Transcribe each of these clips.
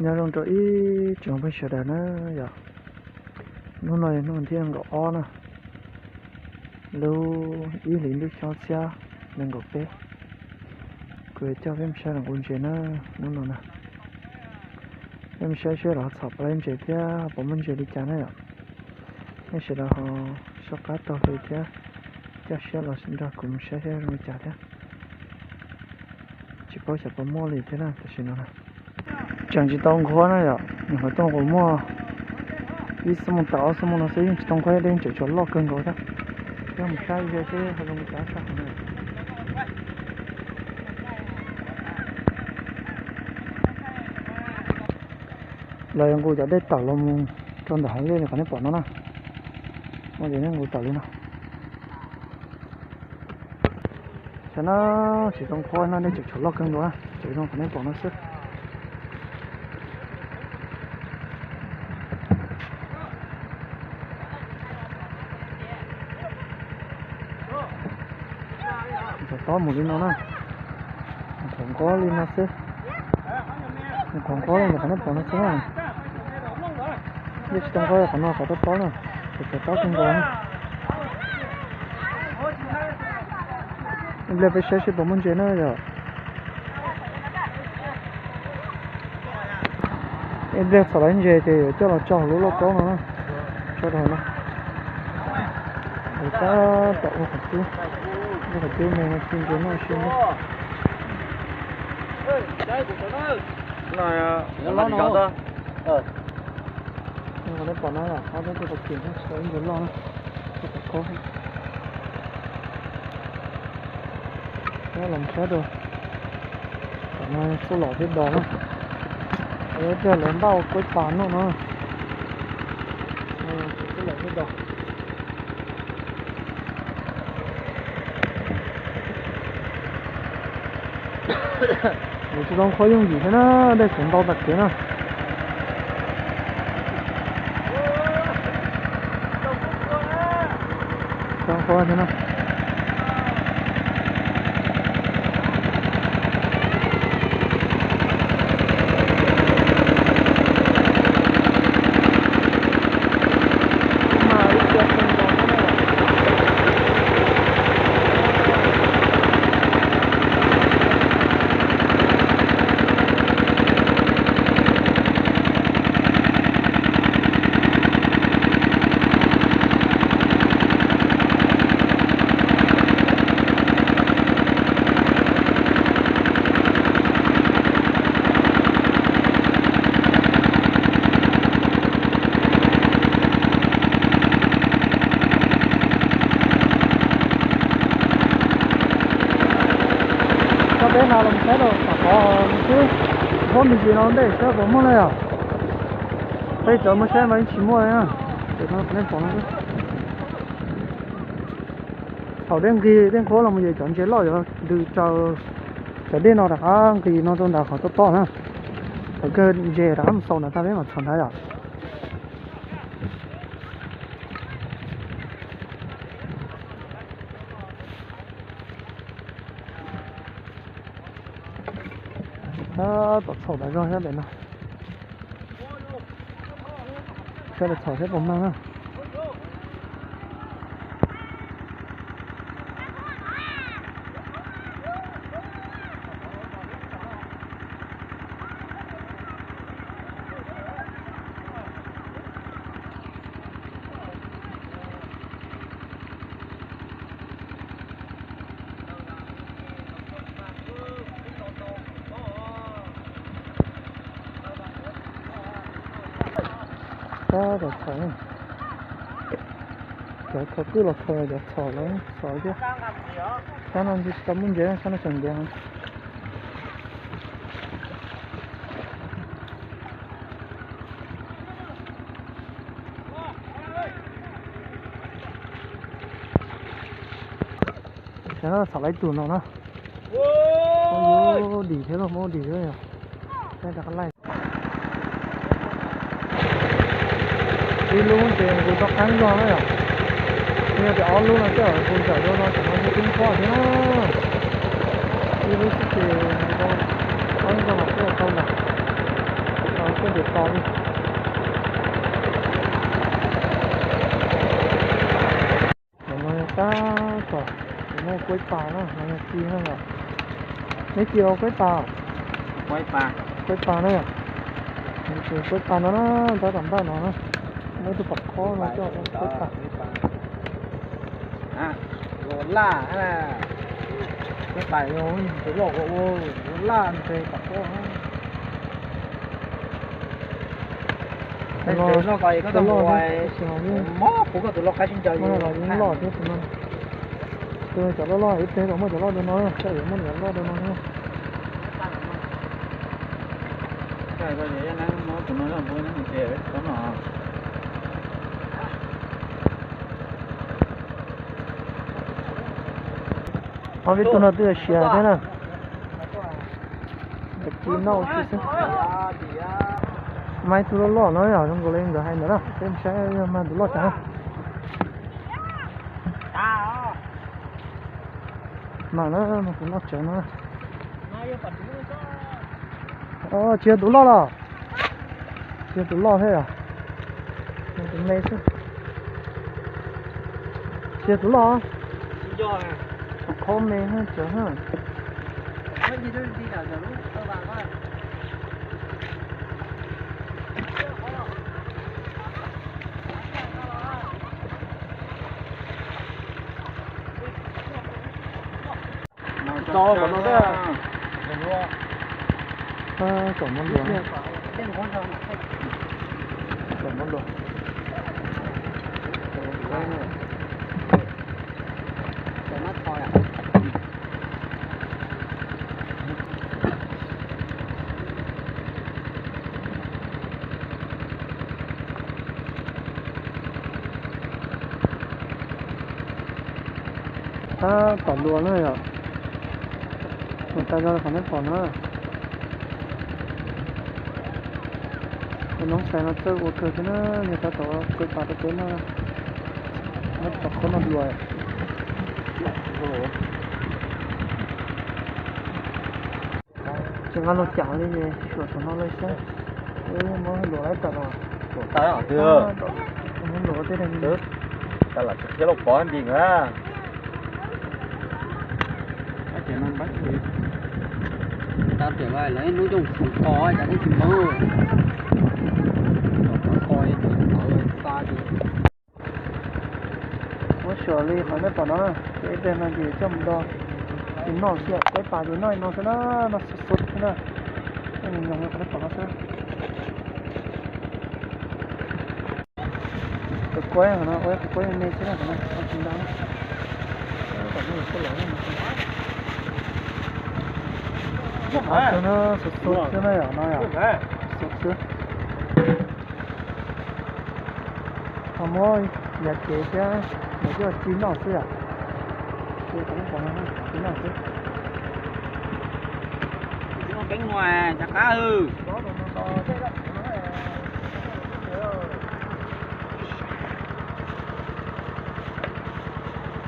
nhà trong chỗ ý trường phải sửa đèn nó giờ nó này nó còn thiên gõ o nè lâu ý lính được cho xe nên gõ bé cười cho em xe là quân chế nó nè em xe là sập lên chế thế bọn mình chế đi chán đấy ạ em sẽ là họ sắp cá tàu về thế chắc xe là sinh ra cùng xe rồi chả thế chỉ có sẽ có mua liền thế nào thì xin nó nè chẳng chỉ tông khó này ạ nhưng mà tông của mua đi xem một tàu xem một nó sẽ chỉ tông khoai lên chỉ cho lót cơn gỗ đó nhưng mà sai giờ thế hay là một giá sao này lời ông côจะได้ต่อลมจนหายเลยคนนี้ปวดนะมาเดี๋ยวนี้กูต่อเลยนะฉะนั้นchỉ tông khoai nó để chỉ cho lót cơn gỗ chỉ tôngคนนี้ปวดnó sức có một cái nó nè còn có lên nó xếp còn có lên là nó còn nó xếp này biết trong có là còn nó có tốt có nè thì có không có em lên phải xe bộ môn chơi nữa rồi em lên sau đánh về thì cho là cho lúa có nữa cho rồi nó người ta tạo một chút cái hạt tiêu này xin cho nó xin đó. Này nó nó đó. Nhưng mà nó còn nó là nó cái vật kiện nó sẽ muốn lo nó. Cái có. Nó làm sao được. Nó số lọ hết đó. Đấy giờ lớn bao cái bán nó. Số lọ hết đó. chỉต้องkhó dùng gì thế nó để chuyển bao đặc thế nào trong khó thế nào bé nào làm thế đâu có chứ có mình gì nó để cho bố mua này à bây giờ mà xe mà chỉ mua nha để nó lên phòng nó hậu đen khó là một gì chọn chế lỗi rồi từ cho đến nó đã thì nó trong đã khó tốt to ha cái cơn dễ đã sau là ta biết mà chọn thấy à nó tập sổ đã rồi hết đấy nào cho được sổ hết bóng năng á đó là sổ giờ có cứ là thôi giờ sổ lắm sổ chứ sao nó đi tắm muốn dễ sao nó chẳng dễ sao nó sổ lấy tuần nào nó ôi đi thế là mua đi thế à đây là cái này đi luôn thì người ta kháng do nó rồi nghe thì ó luôn là chở con chở cho nó chẳng có tiếng khó thế nó đi luôn thì người ta kháng do nó không là được to đi. Nó cá to, nó quấy pà nó chi nó rồi. Mấy kilo quấy pà. Quấy pà nữa. Quấy pà nó ta tầm ta nó tôi bật khó nó cho quấy pà. Lá à, cái bài rồi, cái lọ của lá thì bật khó. Nó coi có tầm ngoài mó của cái lọ cái xin chơi. Nó là những lọ chứ tụi nó. Tôi cho nó lo ít thế rồi mới cho nó được nó, cái gì mới được nó được nó. Cái gì nó tụi nó làm vui nó chơi đấy, có nó. Không biết tụi nó tự xia thế nào. Để chín nấu chứ sao. Mai tụi nó lo nó ở trong cái lên rồi hay nữa đó. Em sẽ mang tụi nó chẳng. Mà nó tụi nó chở nó. Chia tụi nó là. Chia tụi nó thế à? Tụi này chứ. Chia tụi nó. Khó mê hơn chứ hả? Nó đi đâu rồi lúc các bạn ơi. To của nó đấy à? Còn món đường. Còn món đường. Tỏ lúa nữa rồi. Người ta ra khỏi nước còn nữa. Nó xài nó chơi ô cơ chứ nó người ta tỏ cái bà cái nó tỏ khó nó lùi. Chẳng ăn nó chảo đi nhỉ, sửa cho nó lấy xe. Mới lùa lấy tỏ rồi. Tới hả chưa? Muốn lùa tới đây được. Ta là cái lục có em gì nữa. Chị nó bắt gì? Tao chỉ gọi lấy núi chung sủng khó chả thấy chim mơ. Coi ở xa đi. Nó sửa đi khỏi nó tỏ nó cái bên là gì trong đó thì nó sẽ cái phải thì nó sẽ nó sụt thế nào mình dùng cái tỏ nó sẽ cái quay hả nó cái quay này thế nào nó chính đó nó có lỗi nó sụt thế này à nó à sụt chứ không ơi nhặt chế chứ để cho chín nó xưa cái còn nó chín nó xưa nó cánh ngoài chả cá hư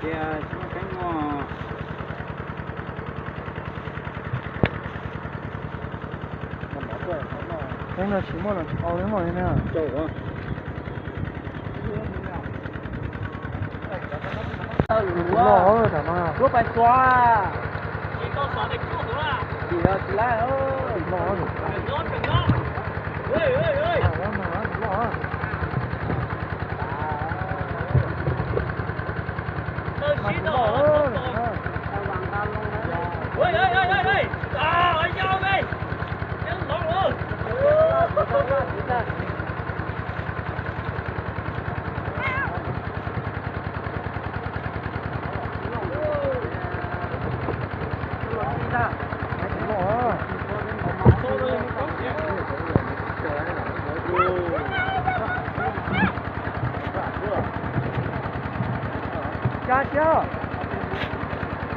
kìa nó cánh ngoài cái nó chỉ một là ao đến rồi nè trời ơi lò rồi cả mà cướp bài xóa chỉ có xóa để cướp thôi à chỉ là ơi lò rồi ơi lò tôi chỉ đồ ơi ở nhau đi nhấn lộn luôn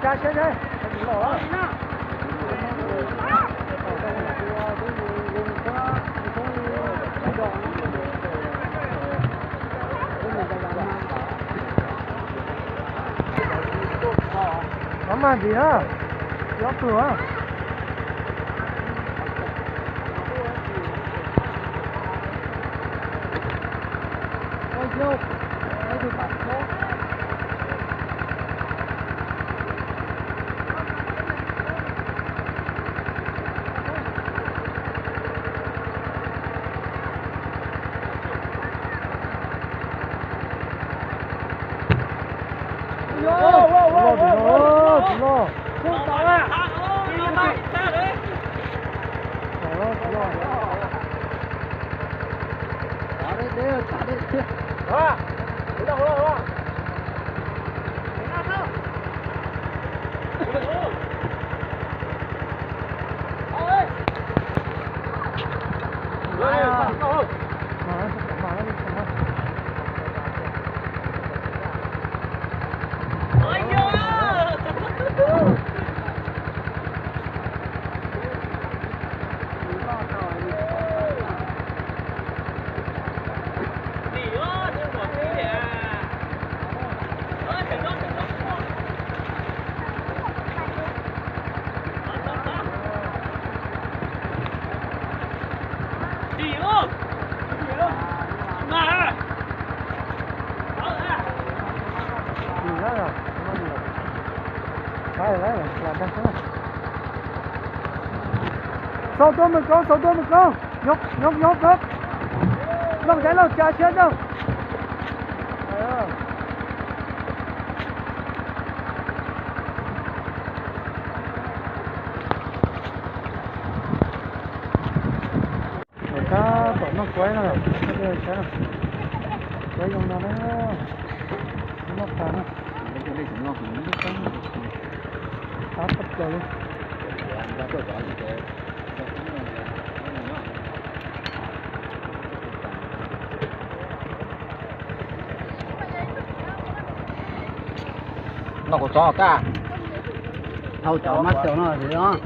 cha chơi chơi lò nắm ăn gì á gió cửa đâu đây thì phải thôi sau tôi một con nhóc lông trái lông trà chết đâu cá tổ nó quấy rồi bây giờ chết rồi quấy dùng nó nó phá nó phá tất cả luôn nó có chó cả thâu chó mắt chó nó thì đó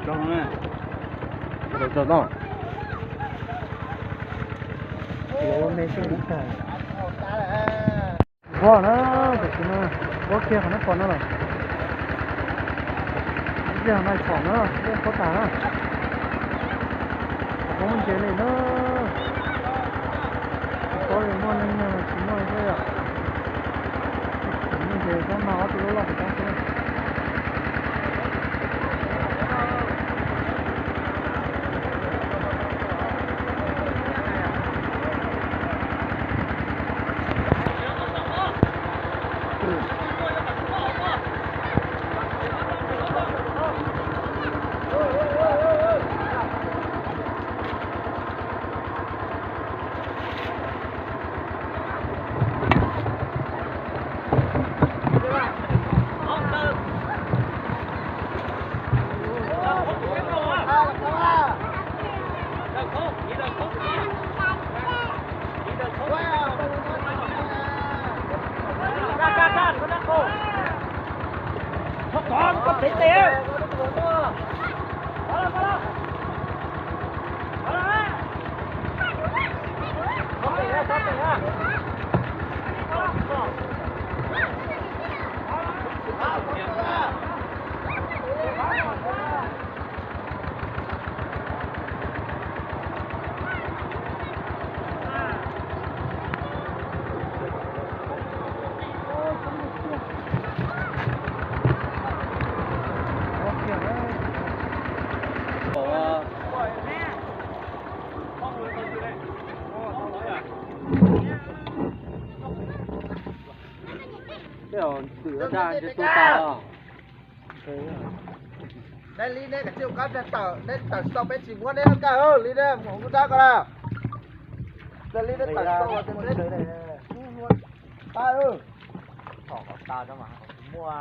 trong nè cho nó lỗ này sẽ đúng rồi wow nó được chưa nó kia nó còn nó rồi giờ này chọn nó lên có tả nó có một chế này nó có những món này chúng nó thôi à những cái con nó thì nó là cái gì ra cho tôi tao đây lý này cái chiều cá để tao sau bên chỉ muốn đấy cả ơi lý này không có coi nào đây lý này tao sau bên đấy ta ơi họ ta đó mà mua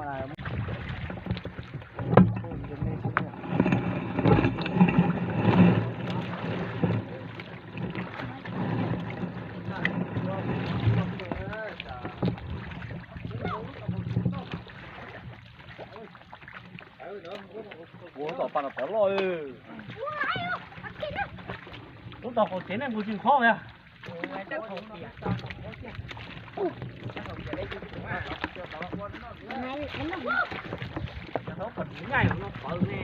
này我找办了得了我找好钱呢，我就好呀。nó còn những ngày nó phở nè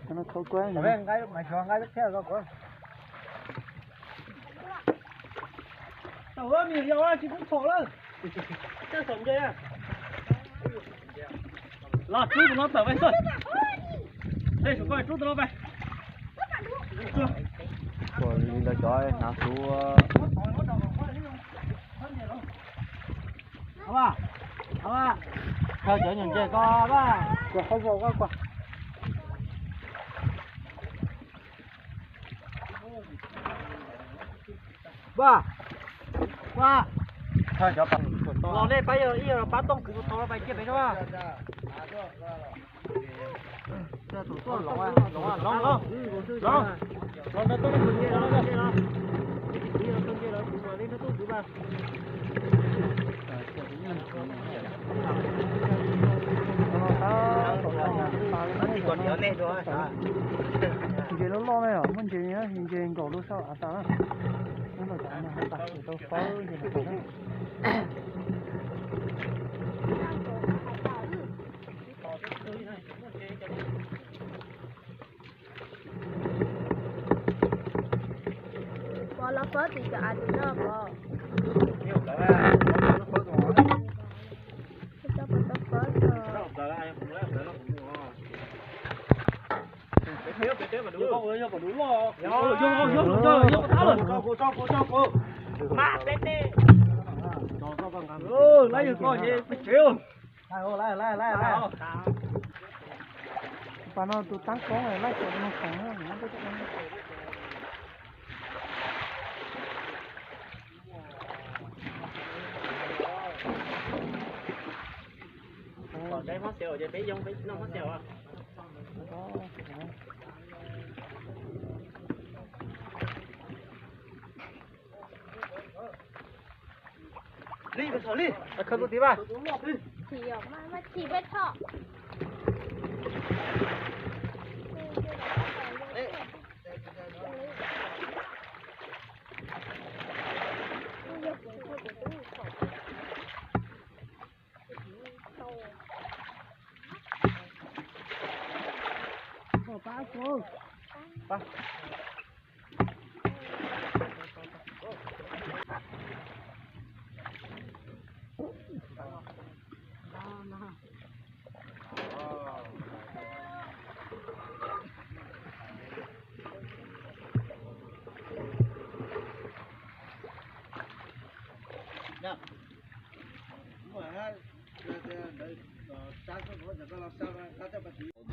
cho nó khâu quá Cái nữa ngay mày cho ngay theo rồi con. tàu ơi mình nhiều chỉ cũng thổ lên chắc sống chơi à là chú của nó tàu về rồi đây chúng coi chú của nó về chưa Rồi đi là cho nó xuống. à theo chở nhìn chơi co ba quả không vào quả ba Thôi cho bạn. lò này bây giờ yêu là bán tông cứ thò bài kia đấy đúng không Còn nhớ này rồi. Chị nó lo này à, mình chị nhá, hiện chị cổ lúc sau à ta nó phải trả mà ta thì tôi phá thì nó phải Bỏ lá phớ thì cho ăn nó bỏ. Nhiều cái là nó có rồi. Cho bỏ lá phớ rồi. lấy được coi gì phải chịu Lại. và nó tụt tăng có này lại cho nó khỏe nó cái còn cái hót xèo vậy bé giống bé nó hót xèo à đi bây giờ đi không có tí ba Thì ở mà chỉ biết thọ.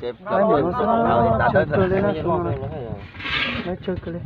Chép Đấy, để nó sẽ chơi lên nó xuống nó chơi cái lên